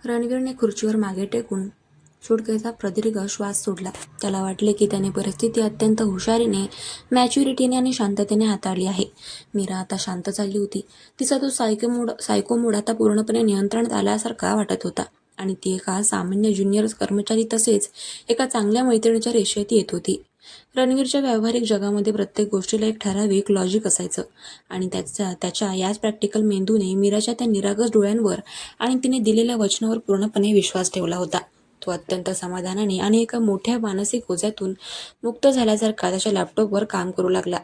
रणवीरने खुर्चीवर मागे टेकून सुटकेचा प्रदीर्घ श्वास सोडला. त्याला वाटले की त्याने परिस्थिती अत्यंत हुशारीने, मॅच्युरिटीने आणि शांततेने हाताळली आहे. मीरा आता शांत झाली होती. तिचा तो सायको मूड आता पूर्णपणे नियंत्रणात आल्यासारखा वाटत होता आणि ती एका सामान्य ज्युनियर कर्मचारी तसेच एका चांगल्या मैत्रिणीच्या रेषेत येत होती. रणवीरच्या व्यावहारिक जगामध्ये प्रत्येक गोष्टीला एक ठराविक लॉजिक असायचं आणि त्याच्या याच प्रॅक्टिकल मेंदूने मीराच्या त्या निरागस डोळ्यांवर आणि तिने दिलेल्या वचनावर पूर्णपणे विश्वास ठेवला होता. तो अत्यंत समाधानाने आणि एका मोठ्या मानसिक ओझ्यातून मुक्त झाल्यासारखा त्याच्या लॅपटॉपवर काम करू लागला.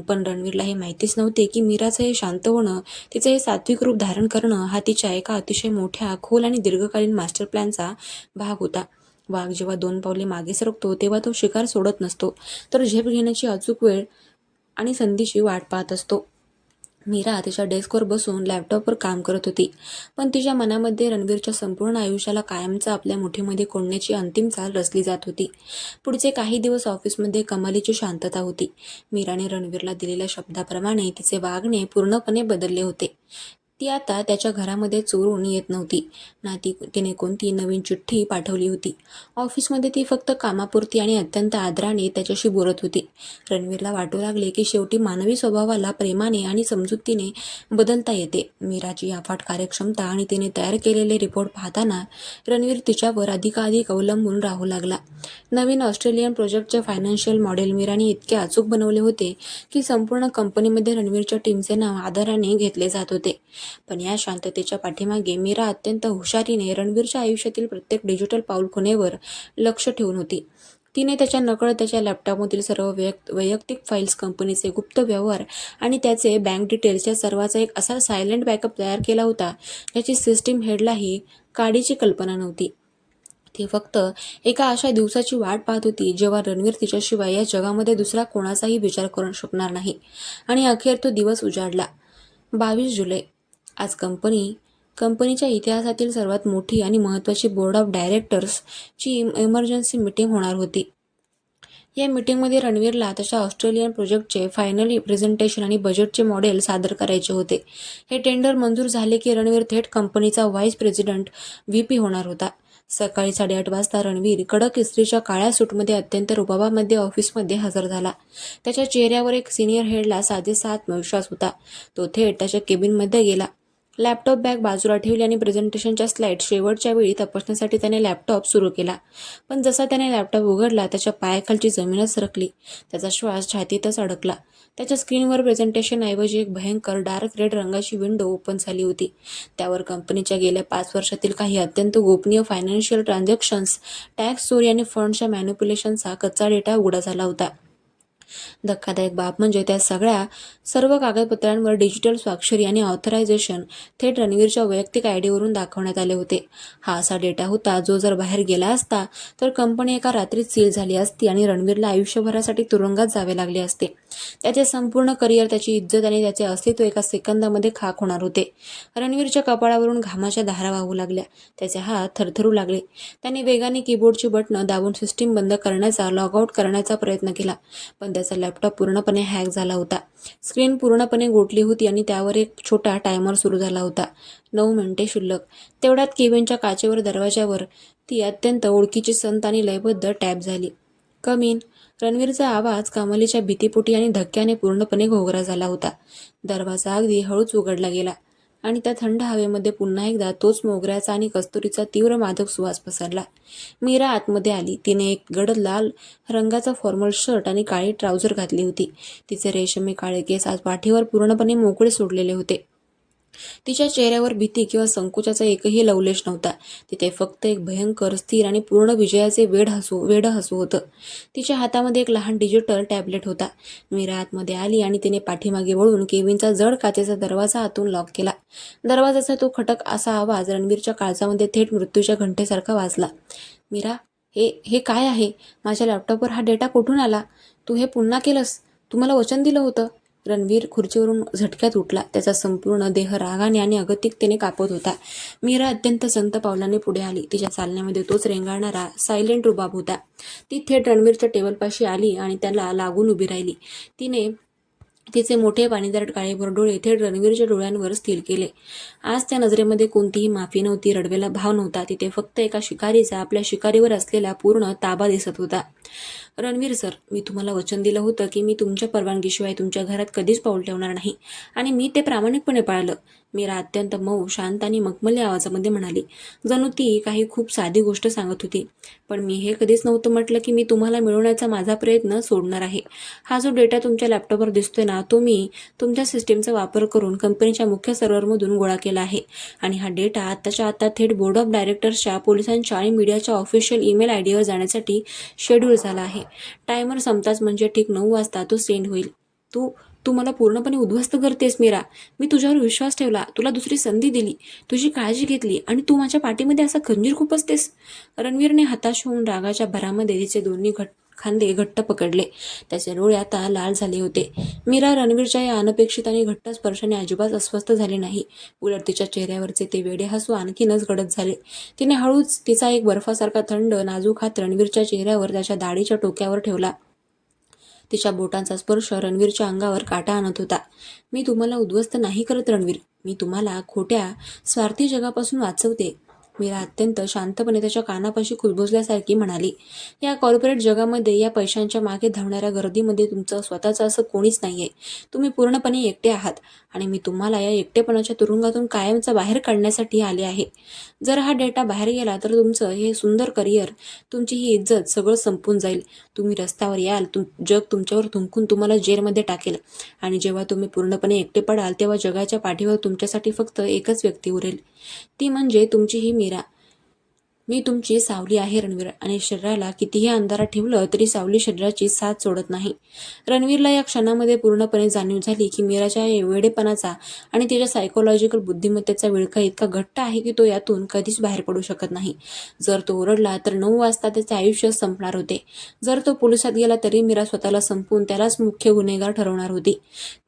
पण रणवीरला हे माहितीच नव्हते की मीराचं हे शांत होणं, तिचं हे सात्विक रूप धारण करणं हा तिच्या एका अतिशय मोठ्या, खोल आणि दीर्घकालीन मास्टर प्लॅनचा भाग होता. वाघ जेव्हा 2 पावले मागे सरकतो तेव्हा तो शिकार सोडत नसतो, तर झेप घेण्याची अचूक वेळ आणि संधीची वाट पाहत असतो. मीरा तिच्या डेस्कवर बसून लॅपटॉपवर काम करत होती, पण तिच्या मनामध्ये रणवीरच्या संपूर्ण आयुष्याला कायमचं आपल्या मुठीमध्ये कोंडण्याची अंतिम चाल रचली जात होती. पुढचे काही दिवस ऑफिसमध्ये कमालीची शांतता होती. मीराने रणवीरला दिलेल्या शब्दाप्रमाणे तिचे वागणे पूर्णपणे बदलले होते. ती आता त्याच्या घरामध्ये चोरून येत नव्हती ना तिने कोणती नवीन चिठ्ठी पाठवली होती. ऑफिसमध्ये ती फक्त कामापुरती आणि अत्यंत आदराने त्याच्याशी बोलत होती. रणवीरला वाटू लागले की शेवटी मानवी स्वभावाला प्रेमाने आणि समजुतीने बदलता येते. मीराची अफाट कार्यक्षमता आणि तिने तयार केलेले रिपोर्ट पाहताना रणवीर तिच्यावर अधिकाधिक अवलंबून राहू लागला. नवीन ऑस्ट्रेलियन प्रोजेक्टचे फायनान्शियल मॉडेल मीराने इतके अचूक बनवले होते की संपूर्ण कंपनीमध्ये रणवीरच्या टीमचे नाव आदराने घेतले जात होते. पण या शांततेच्या पाठीमागे मीरा अत्यंत हुशारीने रणवीरच्या आयुष्यातील प्रत्येक डिजिटल पाऊलखुणेवर लक्ष ठेवून होती. तिने त्याच्या नकळत त्याच्या लॅपटॉपमधील सर्व वैयक्तिक फाईल्स, कंपनीचे गुप्त व्यवहार आणि त्याचे बँक डिटेल्स या सर्वाचा एक असा सायलेंट बॅकअप तयार केला होता ज्याची सिस्टीम हेडलाही काडीची कल्पना नव्हती. ती फक्त एका अशा दिवसाची वाट पाहत होती जेव्हा रणवीर तिच्याशिवाय या जगामध्ये दुसरा कोणाचाही विचार करू शकणार नाही. आणि अखेर तो दिवस उजाडला. 22 जुलै. आज कंपनीच्या इतिहासातील सर्वात मोठी आणि महत्त्वाची बोर्ड ऑफ डायरेक्टर्सची इमर्जन्सी मीटिंग होणार होती. या मीटिंगमध्ये रणवीरला त्याच्या ऑस्ट्रेलियन प्रोजेक्टचे फायनल प्रेझेंटेशन आणि बजेटचे मॉडेल सादर करायचे होते. हे टेंडर मंजूर झाले की रणवीर थेट कंपनीचा व्हाईस प्रेसिडेंट VP होणार होता. सकाळी 8:30 वाजता रणवीर कडक इस्त्रीच्या काळ्या सूटमध्ये अत्यंत रुबाबामध्ये ऑफिसमध्ये हजर झाला. त्याच्या चेहऱ्यावर एक सिनियर हेडला साजेसा आत्मविश्वास होता. तो थेट त्याच्या केबिनमध्ये गेला. लॅपटॉप बॅग बाजूला ठेवली आणि प्रेझेंटेशनच्या स्लाईड शेवटच्या वेळी तपासण्यासाठी त्याने लॅपटॉप सुरू केला. पण जसा त्याने लॅपटॉप उघडला त्याच्या पायाखालची जमीनच सरकली. त्याचा श्वास छातीतच अडकला. त्याच्या स्क्रीनवर प्रेझेंटेशनऐवजी एक भयंकर डार्क रेड रंगाची विंडो ओपन झाली होती. त्यावर कंपनीच्या गेल्या 5 वर्षातील काही अत्यंत गोपनीय फायनान्शियल ट्रान्झॅक्शन्स, टॅक्स चोरी आणि फंडच्या मॅनिप्युलेशनचा कच्चा डेटा उघडा झाला होता. धक्कादायक बाब म्हणजे त्या सर्व कागदपत्रांवर डिजिटल स्वाक्षरी आणि ऑथरायझेशन थेट रणवीरच्या वैयक्तिक आयडीवरून दाखवण्यात आले होते. हा असा डेटा होता जो जर बाहेर गेला असता तर कंपनी एका रात्रीत सील झाली असती आणि रणवीरला आयुष्यभरासाठी तुरुंगात जावे लागले असते. त्याचे संपूर्ण करिअर, त्याची इज्जत आणि त्याचे अस्तित्व एका सेकंदामध्ये खाक होणार होते. रणवीरच्या कपाळावरून घामाच्या धारा वाहू लागल्या. त्याचे हात थरथरू लागले. त्याने वेगाने कीबोर्डची बटणं दाबून सिस्टीम बंद करण्याचा, लॉगआउट करण्याचा प्रयत्न केला. पण त्याचा लॅपटॉप पूर्णपणे हॅक झाला होता. स्क्रीन पूर्णपणे गोठली होती आणि त्यावर एक छोटा टायमर सुरू झाला होता. 9 मिनिटे शिल्लक. तेवढ्यात केबिनच्या काचेवर दरवाजावर ती अत्यंत ओळखीची संत आणि लयबद्ध टॅप झाली. कम इन. रणवीरचा आवाज कमालीच्या भीतीपोटी आणि धक्क्याने पूर्णपणे घोगरा झाला होता. दरवाजा अगदी हळूच उघडला गेला आणि त्या थंड हवेमध्ये पुन्हा एकदा तोच मोगऱ्याचा आणि कस्तुरीचा तीव्र मादक सुवास पसरला. मीरा आतमध्ये आली. तिने एक गडद लाल रंगाचा फॉर्मल शर्ट आणि काळी ट्राउझर घातली होती. तिचे रेशमी काळे केस आज पाठीवर पूर्णपणे मोकळे सोडलेले होते. तिच्या चेहऱ्यावर भीती किंवा संकोचाचा एकही लवलेश नव्हता. तिथे फक्त एक भयंकर, स्थिर आणि पूर्ण विजयाचे वेडं हसू होतं. तिच्या हातामध्ये एक लहान डिजिटल टॅबलेट होता. मीरा आतमध्ये आली आणि तिने पाठीमागे वळून केबिनचा जड काचेचा दरवाजा आतून लॉक केला. दरवाजाचा तो खटक असा आवाज रणवीरच्या काळजामध्ये थेट मृत्यूच्या घंटेसारखा वाजला. मीरा, हे काय आहे? माझ्या लॅपटॉपवर हा डेटा कुठून आला? तू हे पुन्हा केलंस? तू मला वचन दिलं होतं. रणवीर खुर्चीवरून झटक्यात उठला. त्याचा संपूर्ण देह रागाने आणि अगतिकतेने कापत होता. मीरा अत्यंत संत पावलांनी पुढे आली. तिच्या चालण्यामध्ये तोच रेंगाळणारा सायलेंट रुबाब होता. ती थेट रणवीरच्या टेबलपाशी आली आणि त्याला लागून उभी राहिली. तिने तिचे मोठे पाणीदार काळेभोर डोळे थेट रणवीरच्या डोळ्यांवर स्थिर केले. आज त्या नजरेमध्ये कोणतीही माफी नव्हती, रडवेला भाव नव्हता. तिथे फक्त एका शिकारीचा आपल्या शिकारीवर असलेला पूर्ण ताबा दिसत होता. रणवीर सर, मी तुम्हाला वचन दिलं होतं की मी तुमच्या परवानगीशिवाय तुमच्या घरात कधीच पाऊल ठेवणार नाही आणि मी ते प्रामाणिकपणे पाळलं. मीरा अत्यंत मऊ, शांत आणि मखमली आवाजामध्ये म्हणाली. जणू ती काही खूप साधी गोष्ट सांगत होती. पण मी हे कधीच नव्हतं म्हटलं की मी तुम्हाला मिळवण्याचा माझा प्रयत्न सोडणार आहे. हा जो डेटा तुमच्या लॅपटॉपवर दिसतोय ना, तो मी तुमच्या सिस्टीमचा वापर करून कंपनीच्या मुख्य सर्व्हरमधून गोळा केला आहे आणि हा डेटा आत्ताच्या आता थेट बोर्ड ऑफ डायरेक्टर्सच्या, पोलिसांच्या आणि मीडियाच्या ऑफिशियल ईमेल आयडीवर जाण्यासाठी शेड्यूल झाला आहे. टायमर संपताच म्हणजे ठीक 9 वाजता तो सेंड होईल. तू तू मला पूर्णपणे उद्ध्वस्त करतेस मीरा. मी तुझ्यावर विश्वास ठेवला, तुला दुसरी संधी दिली, तुझी काळजी घेतली आणि तू माझ्या पाठीमध्ये असा खंजीर खुपसतेस. रणवीरने हताश होऊन रागाच्या भरामध्ये तिचे दोन्ही खांदे घट्ट पकडले. त्याचे डोळे आता लाल झाले होते. मीरा रणवीरच्या या अनपेक्षित आणि घट्ट स्पर्शाने अजिबात अस्वस्थ झाली नाही. उलट तिच्या चेहऱ्यावरचे ते वेडे हसू आणखीनच गडद झाले. तिने हळूच तिचा एक बर्फासारखा थंड नाजूक हात रणवीरच्या चेहऱ्यावर, त्याच्या दाढीच्या टोक्यावर ठेवला. तिच्या बोटांचा स्पर्श रणवीरच्या अंगावर काटा आणत होता. मी तुम्हाला उद्ध्वस्त नाही करत रणवीर, मी तुम्हाला खोट्या स्वार्थी जगापासून वाचवते. मीरा अत्यंत शांतपणे त्याच्या कानापाशी कुजबुजल्यासारखी म्हणाली. या कॉर्पोरेट जगामध्ये, या पैशांच्या मागे धावणाऱ्या गर्दीमध्ये तुमचं स्वतःचं असं कोणीच नाहीये. तुम्ही पूर्णपणे एकटे आहात आणि मी तुम्हाला या एकटेपणाच्या तुरुंगातून कायमचा बाहेर काढण्यासाठी आले आहे. जर हा डेटा बाहेर गेला तर तुमचं हे सुंदर करिअर, तुमची ही इज्जत सगळं संपून जाईल. तुम्ही रस्त्यावर याल, जग तुमच्यावर थुंकून तुम्हाला जेलमध्ये टाकेल आणि जेव्हा तुम्ही पूर्णपणे एकटे पडाल तेव्हा जगाच्या पाठीवर तुमच्यासाठी फक्त एकच व्यक्ती उरेल. ती म्हणजे तुमची ही मीरा. मी तुमची सावली आहे रणवीर, आणि शरीराला कितीही अंधारात ठेवलं तरी सावली शरीराची साथ सोडत नाही. रणवीरला या क्षणामध्ये पूर्णपणे जाणीव झाली की मीराच्या वेडेपणाचा आणि तिच्या सायकोलॉजिकल बुद्धिमत्तेचा विळखा इतका घट्ट आहे की तो यातून कधीच बाहेर पडू शकत नाही. जर तो ओरडला तर 9 वाजता त्याचे आयुष्य संपणार होते. जर तो पोलिसात गेला तरी मीरा स्वतःला संपवून त्यालाच मुख्य गुन्हेगार ठरवणार होती.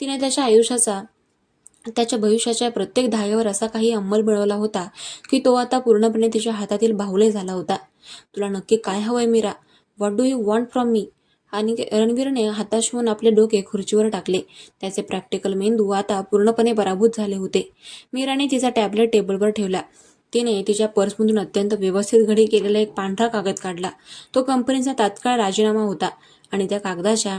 तिने त्याच्या भविष्याच्या प्रत्येक धाग्यावर असा काही अंमल मिळवला होता की तो आता पूर्णपणे तिच्या हातातील बाहुले झाला होता. तुला नक्की काय हवंय Meera? What do you want from me? आणि रणवीरने हताश होऊन आपले डोके खुर्चीवर टाकले. त्याचे प्रॅक्टिकल मेंदू आता पूर्णपणे पराभूत झाले होते. मीराने तिचा टॅबलेट टेबलवर ठेवला. तिने तिच्या पर्समधून अत्यंत व्यवस्थित घडी केलेला एक पांढरा कागद काढला. तो कंपनीचा तात्काळ राजीनामा होता आणि त्या कागदाच्या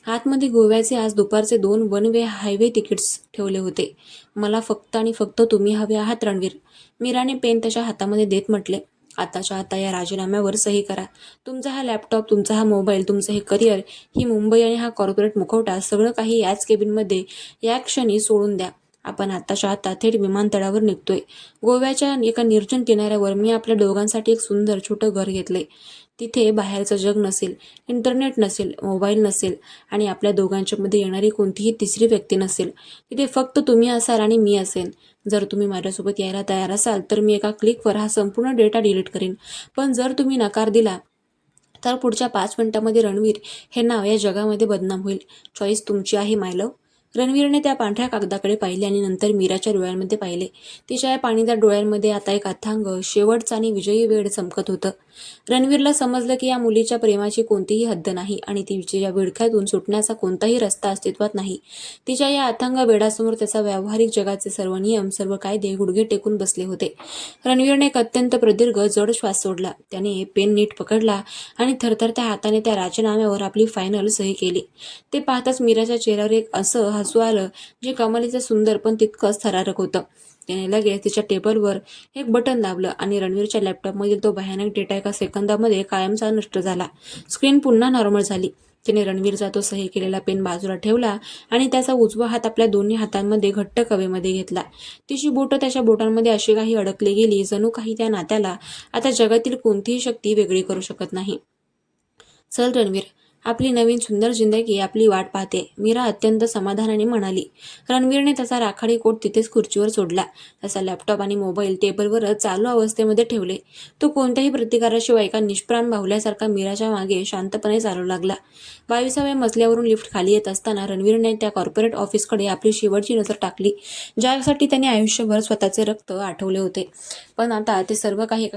आतमध्ये गोव्याचे आज दुपारचे 2 वन वे हायवे तिकीट्स ठेवले होते. मला फक्त आणि फक्त तुम्ही हवे आहात रणवीर. मीराने पेन त्याच्या हातामध्ये देत म्हटले. आताच्या आता या राजीनाम्यावर सही करा. तुमचा हा लॅपटॉप, तुमचा हा मोबाईल, तुमचं हे करिअर, ही मुंबई आणि हा कॉर्पोरेट मुखवटा, सगळं काही याच केबिनमध्ये या क्षणी सोडून द्या. आपण आताच्या आता थेट विमानतळावर निघतोय. गोव्याच्या एका निर्जन किनाऱ्यावर मी आपल्या दोघांसाठी एक सुंदर छोटं घर घेतले. तिथे बाहेरचं जग नसेल, इंटरनेट नसेल, मोबाईल नसेल आणि आपल्या दोघांच्या मध्ये येणारी कोणतीही तिसरी व्यक्ती नसेल. तिथे फक्त तुम्ही असाल आणि मी असेन. जर तुम्ही माझ्यासोबत यायला तयार असाल तर मी एका क्लिकवर हा संपूर्ण डेटा डिलीट करीन. पण जर तुम्ही नकार दिला तर पुढच्या 5 मिनिटांमध्ये रणवीर हे नाव या जगामध्ये बदनाम होईल. चॉईस तुमची आहे माय लव्ह. रणवीरने त्या पांढऱ्या कागदाकडे पाहिले आणि नंतर मीराच्या डोळ्यांमध्ये पाहिले. तिच्या या पाणीदार डोळ्यांमध्ये आता एक अथांग, शेवटचं आणि विजयी वेड चमकत होतं. रणवीरला समजलं की या मुलीच्या प्रेमाची कोणतीही हद्द नाही आणि तिच्या या विळख्यातून सुटण्याचा कोणताही रस्ता अस्तित्वात नाही. तिच्या या अथांग वेडासमोर त्याचा व्यावहारिक जगाचे सर्व नियम, सर्व कायदे गुडघे टेकून बसले होते. रणवीरने एक अत्यंत प्रदीर्घ जड श्वास सोडला. त्याने पेन नीट पकडला आणि थरथरत्या हाताने त्या राजीनाम्यावर आपली फायनल सही केली. ते पाहताच मीराच्या चेहऱ्यावर एक असं हसू आलं जे कमालीचं सुंदर पण तितकंच थरारक होतं. त्याने लगेच तिच्या टेबलवर एक बटन दाबलं आणि रणवीरच्या लॅपटॉपमधील तो भयानक डेटा एका सेकंदामध्ये कायमचा नष्ट झाला. स्क्रीन पुन्हा नॉर्मल झाली. तिने रणवीरचा तो सही केलेला पेन बाजूला ठेवला आणि त्याचा उजवा हात आपल्या दोन्ही हातांमध्ये घट्ट कवेमध्ये घेतला. तिची बोटं त्याच्या बोटांमध्ये अशी काही अडकली गेली जणू काही त्या नात्याला आता जगातील कोणतीही शक्ती वेगळी करू शकत नाही. चल रणवीर, आपली नवीन सुंदर जिंदगी आपली वाट पाहते, मीरा अत्यंत समाधानाने म्हणाली. रणवीरने त्याचा राखाडी कोट तिथेच खुर्चीवर सोडला. त्याचा लॅपटॉप आणि मोबाईल टेबलवरच चालू अवस्थेमध्ये ठेवले. तो कोणत्याही प्रतिकाराशिवाय एका निष्प्राण बाहुल्यासारखा मीराच्या मागे शांतपणे चालू लागला. 22व्या मजल्यावरून लिफ्ट खाली येत असताना रणवीरने त्या कॉर्पोरेट ऑफिसकडे आपली शेवटची नजर टाकली, ज्यासाठी त्याने आयुष्यभर स्वतःचे रक्त आठवले होते. पण आता ते सर्व काही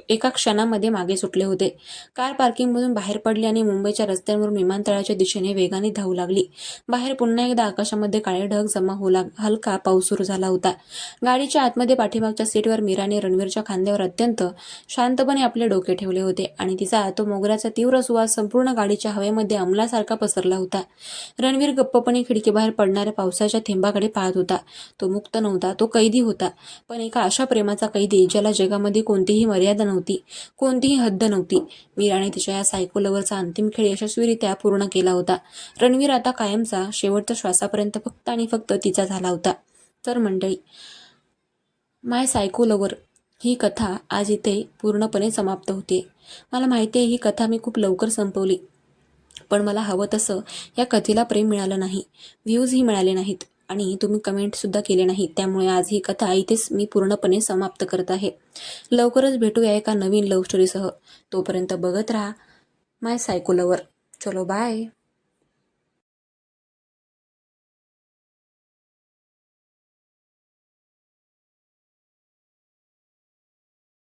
एका क्षणामध्ये मागे सुटले होते. कार पार्किंगमधून बाहेर पडली आणि मुंबईच्या रस्त्यांवरून विमानतळाच्या दिशेने वेगाने धावू लागली. बाहेर पुन्हा एकदा आकाशामध्ये काळे ढग जमा होऊ हलका पाऊस सुरू झाला होता. गाडीच्या आतमध्ये पाठीमागच्या सीटवर मीराने रणवीरच्या खांद्यावर अत्यंत शांतपणे आपले डोके ठेवले होते आणि तिचा तो मोगऱ्याचा तीव्र सुवास संपूर्ण गाडीच्या हवेमध्ये अंमलासारखा पसरला होता. रणवीर गप्पपणे खिडकीबाहेर पडणाऱ्या पावसाच्या थेंबाकडे पाहत होता. तो मुक्त नव्हता, तो कैदी होता, पण एका अशा प्रेमाचा कैदी ज्याला जगामध्ये कोणतीही मर्यादा नव्हती, कोणतीही हद्द नव्हती. मीराने तिच्या या सायको लव्हरचा अंतिम खेळ यशस्वीरित्या पूर्ण केला होता. रणवीर आता कायमचा शेवटच्या श्वासापर्यंत फक्त आणि फक्त तिचा झाला होता. तर मंडळी, माय सायको लव्हर ही कथा आज इथे पूर्णपणे समाप्त होते. मला माहिती आहे ही कथा मी खूप लवकर संपवली, पण मला हवं तसं या कथेला प्रेम मिळालं नाही, व्ह्यूजही मिळाले नाहीत आणि तुम्ही कमेंटसुद्धा केले नाहीत. त्यामुळे आज ही कथा इथेच मी पूर्णपणे समाप्त करत आहे. लवकरच भेटूया एका नवीन लव्ह स्टोरीसह. तोपर्यंत बघत राहा माय सायको लव्हर. चलो बाय.